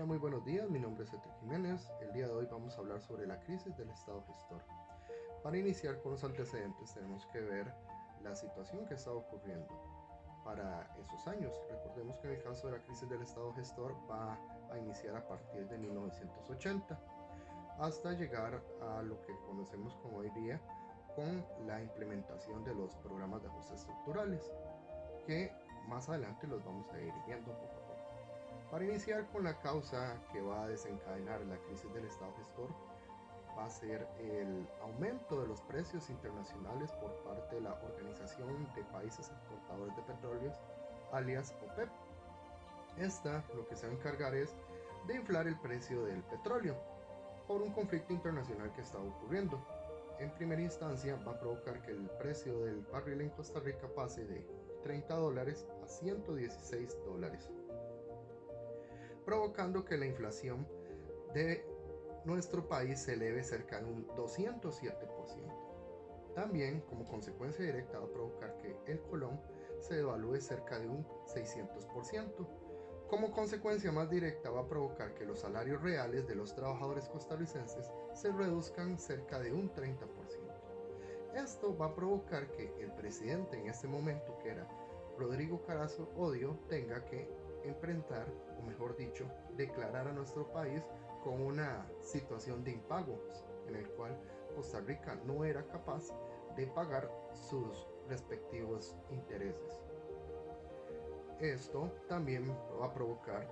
Hola, muy buenos días, mi nombre es Eter Jiménez. El día de hoy vamos a hablar sobre la crisis del Estado gestor. Para iniciar con los antecedentes tenemos que ver la situación que está ocurriendo para esos años. Recordemos que en el caso de la crisis del Estado gestor va a iniciar a partir de 1980 hasta llegar a lo que conocemos como hoy día con la implementación de los programas de ajuste estructurales, que más adelante los vamos a ir viendo poco a poco. Para iniciar con la causa que va a desencadenar la crisis del Estado gestor, va a ser el aumento de los precios internacionales por parte de la Organización de Países Exportadores de Petróleos, alias OPEP. Esta lo que se va a encargar es de inflar el precio del petróleo por un conflicto internacional que está ocurriendo. En primera instancia va a provocar que el precio del barril en Costa Rica pase de $30 a $116, provocando que la inflación de nuestro país se eleve cerca de un 207%. También, como consecuencia directa, va a provocar que el colón se devalúe cerca de un 600%. Como consecuencia más directa, va a provocar que los salarios reales de los trabajadores costarricenses se reduzcan cerca de un 30%. Esto va a provocar que el presidente en este momento, que era Rodrigo Carazo Odio, tenga que enfrentar, o mejor dicho, declarar a nuestro país con una situación de impagos, en el cual Costa Rica no era capaz de pagar sus respectivos intereses. Esto también va a provocar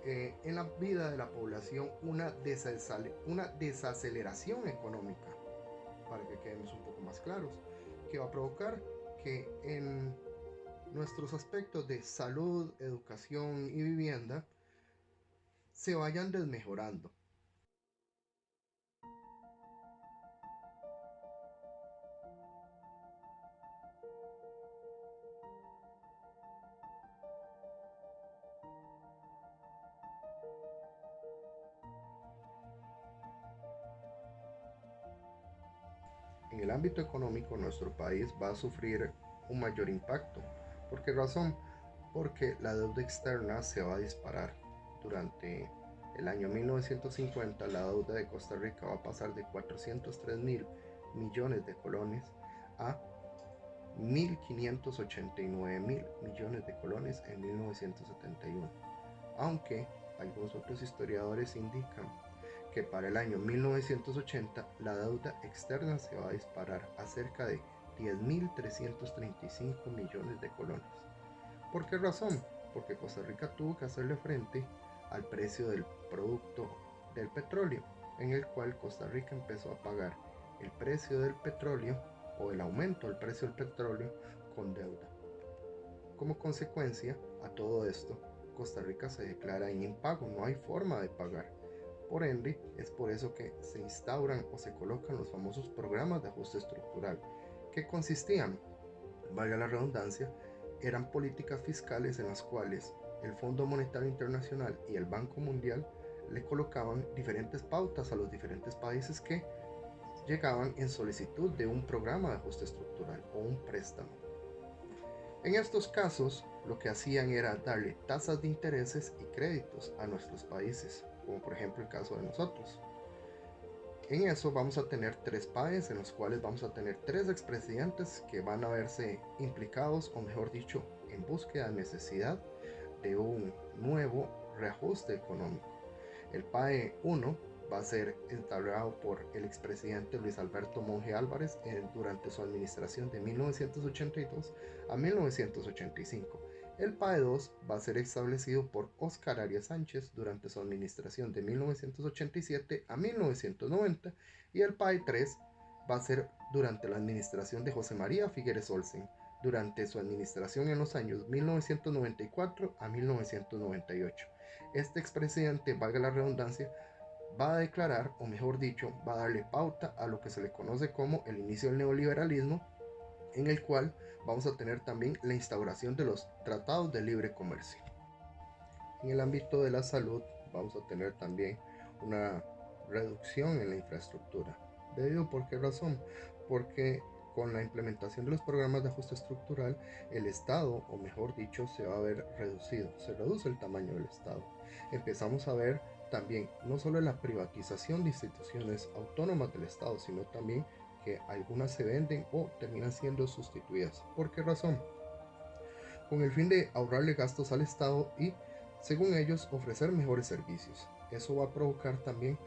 en la vida de la población una desaceleración económica, para que quedemos un poco más claros, que va a provocar que en nuestros aspectos de salud, educación y vivienda se vayan desmejorando. En el ámbito económico, nuestro país va a sufrir un mayor impacto. ¿Por qué razón? Porque la deuda externa se va a disparar. Durante el año 1950, la deuda de Costa Rica va a pasar de 403 mil millones de colones a 1.589 mil millones de colones en 1971, aunque algunos otros historiadores indican que para el año 1980 la deuda externa se va a disparar a cerca de 10.335 millones de colones. ¿Por qué razón? Porque Costa Rica tuvo que hacerle frente al precio del producto del petróleo, en el cual Costa Rica empezó a pagar el precio del petróleo o el aumento del precio del petróleo con deuda. Como consecuencia a todo esto, Costa Rica se declara en impago, no hay forma de pagar. Por ende, es por eso que se instauran o se colocan los famosos programas de ajuste estructural, que consistían, valga la redundancia, eran políticas fiscales en las cuales el Fondo Monetario Internacional y el Banco Mundial le colocaban diferentes pautas a los diferentes países que llegaban en solicitud de un programa de ajuste estructural o un préstamo. En estos casos, lo que hacían era darle tasas de intereses y créditos a nuestros países, como por ejemplo el caso de nosotros. En eso vamos a tener tres PAEs, en los cuales vamos a tener tres expresidentes que van a verse implicados, o mejor dicho, en búsqueda de necesidad de un nuevo reajuste económico. El PAE 1 va a ser entablado por el expresidente Luis Alberto Monge Álvarez durante su administración de 1982 a 1985. El PAE 2 va a ser establecido por Óscar Arias Sánchez durante su administración de 1987 a 1990 y el PAE 3 va a ser durante la administración de José María Figueres Olsen durante su administración en los años 1994 a 1998. Este expresidente, valga la redundancia, va a declarar, o mejor dicho, va a darle pauta a lo que se le conoce como el inicio del neoliberalismo, en el cual vamos a tener también la instauración de los tratados de libre comercio. En el ámbito de la salud vamos a tener también una reducción en la infraestructura. ¿Debido por qué razón? Porque con la implementación de los programas de ajuste estructural, el Estado, o mejor dicho, se va a ver reducido, se reduce el tamaño del Estado. empezamos a ver también no solo la privatización de instituciones autónomas del Estado, sino también que algunas se venden o terminan siendo sustituidas. ¿Por qué razón? Con el fin de ahorrarle gastos al Estado y, según ellos, ofrecer mejores servicios. Eso va a provocar también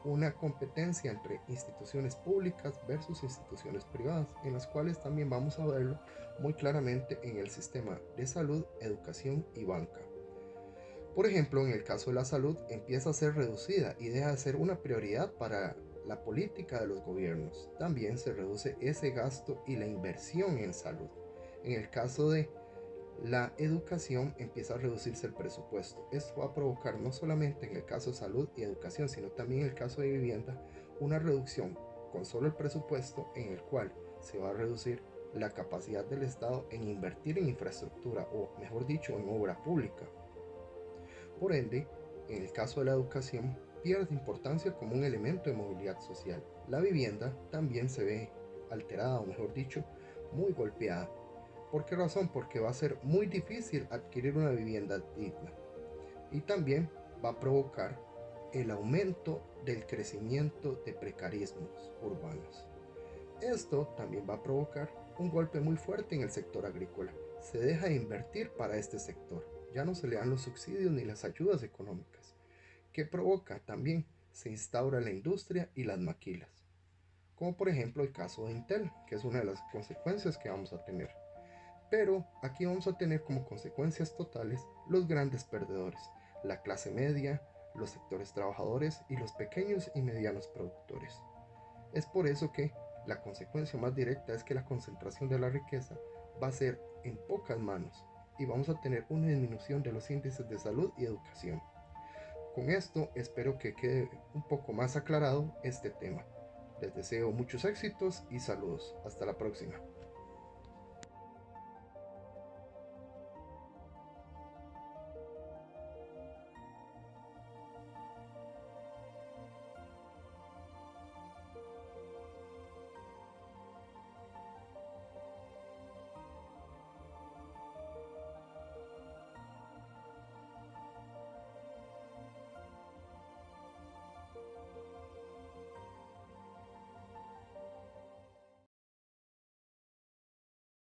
una competencia entre instituciones públicas versus instituciones privadas, en las cuales también vamos a verlo muy claramente en el sistema de salud, educación y banca. Por ejemplo, en el caso de la salud, empieza a ser reducida y deja de ser una prioridad para la política de los gobiernos. También se reduce ese gasto y la inversión en salud. En el caso de la educación, empieza a reducirse el presupuesto. Esto va a provocar no solamente en el caso de salud y educación, sino también en el caso de vivienda, una reducción con solo el presupuesto, en el cual se va a reducir la capacidad del Estado en invertir en infraestructura, o mejor dicho, en obra pública. Por ende, en el caso de la educación, pierde importancia como un elemento de movilidad social. La vivienda también se ve alterada, o mejor dicho, muy golpeada. ¿Por qué razón? Porque va a ser muy difícil adquirir una vivienda digna. Y también va a provocar el aumento del crecimiento de precarismos urbanos. Esto también va a provocar un golpe muy fuerte en el sector agrícola. Se deja de invertir para este sector. Ya no se le dan los subsidios ni las ayudas económicas. ¿Qué provoca? También se instaura la industria y las maquilas. Como por ejemplo el caso de Intel, que es una de las consecuencias que vamos a tener. Pero aquí vamos a tener como consecuencias totales los grandes perdedores, la clase media, los sectores trabajadores y los pequeños y medianos productores. Es por eso que la consecuencia más directa es que la concentración de la riqueza va a ser en pocas manos y vamos a tener una disminución de los índices de salud y educación. Con esto espero que quede un poco más aclarado este tema. Les deseo muchos éxitos y saludos. Hasta la próxima.